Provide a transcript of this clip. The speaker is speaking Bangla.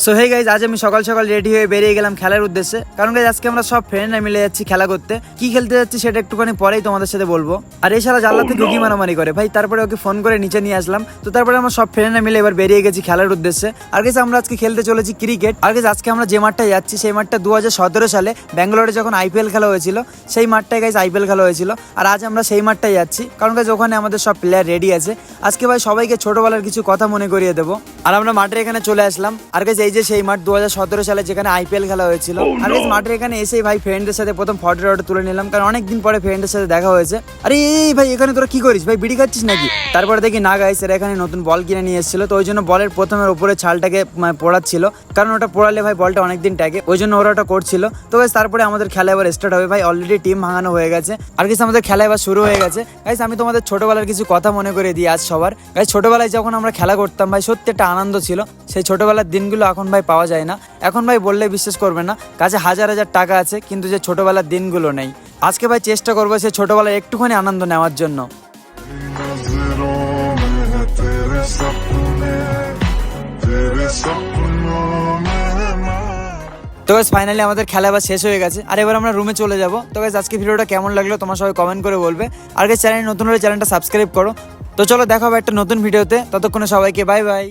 সো হে গাইজ, আজ আমি সকাল সকাল রেডি হয়ে বেরিয়ে গেলাম খেলার উদ্দেশ্যে। কারণ গাইজ আজকে আমরা সব ফ্রেন্ডরা মিলে যাচ্ছি খেলা করতে। কি খেলতে যাচ্ছি সেটা একটুখানি পরেই তোমাদের সাথে বলবো। আর এই সারা জানলা থেকে উকি মারামারি করে ভাই, তারপরে ওকে ফোন করে নিচে নিয়ে আসলাম। তো তারপরে আমরা সব ফ্রেন্ডরা মিলে এবার বেরিয়ে গেছি খেলার উদ্দেশ্যে। আর গাইজ আমরা আজকে খেলতে চলেছি ক্রিকেট। আর গাইজ আজকে আমরা যে মাঠটায় যাচ্ছি সেই মাঠটা 2017 সালে ব্যাঙ্গালোরে যখন আইপিএল খেলা হয়েছিল সেই মাঠটায় গাইজ আইপিএল খেলা হয়েছিল। আর আজ আমরা সেই মাঠটায় যাচ্ছি কারণ গাইজ ওখানে আমাদের সব প্লেয়ার রেডি আছে। আজকে ভাই সবাইকে ছোটবেলার কিছু কথা মনে করিয়ে দেবো। আর আমরা মাঠের এখানে চলে আসলাম। আর গাইজ এই যে সেই মাঠ 2017 সালে যেখানে আইপিএল খেলা হয়েছিল। আর গাইজ মাঠের এখানে এসেই ভাই ফ্রেন্ডদের সাথে প্রথম ফটো তুলে নিলাম, কারণ অনেকদিন পরে ফ্রেন্ডের সাথে দেখা হয়েছে। আরে এই ভাই এখানে তোরা কি করিস ভাই, বিড়ি খাচ্ছিস নাকি? তারপরে দেখি না গাইজ এরা এখানে নতুন বল কিনে নিয়ে এসেছিল, তো ওই জন্য বলের প্রথমের উপরে ছালটাকে পোড়াচ্ছিল, কারণ ওটা পোড়ালে ভাই বলটা অনেকদিন ট্যাগে, ওই জন্য ওরা ওটা করছিল। তো গাইজ তারপরে আমাদের খেলা এবার স্টার্ট হবে। ভাই অলরেডি টিম ভাঙানো হয়ে গেছে। আর গাইজ আমাদের খেলা এবার শুরু হয়ে গেছে। গাইজ আমি তোমাদের ছোটবেলার কিছু কথা মনে করে দিই আজ সবার। গাইজ ছোটবেলায় যখন আমরা খেলা করতাম ভাই সত্যি একটা আনন্দ ছিল। সেই ছোটবেলার দিনগুলো এখন ভাই পাওয়া যায় না। এখন ভাই বললে বিশ্বাস করবে না, কাছে হাজার হাজার টাকা আছে কিন্তু যে ছোটবেলার দিনগুলো নেই। আজকে ভাই চেষ্টা করবো সেই ছোটবেলায় একটুখানি আনন্দ নেওয়ার জন্য। তো গাইস ফাইনালি আমাদের খেলা এবার শেষ হয়ে গেছে। আর এবার আমরা রুমে চলে যাবো। তো গাইস আজকে ভিডিওটা কেমন লাগলো তোমার সবাই কমেন্ট করে বলবে। আর গাইস চ্যানেল নতুন হলে চ্যানেলটা সাবস্ক্রাইব করো। তো চলো দেখা হবে একটা নতুন ভিডিওতে, ততক্ষণে সবাইকে বাই বাই।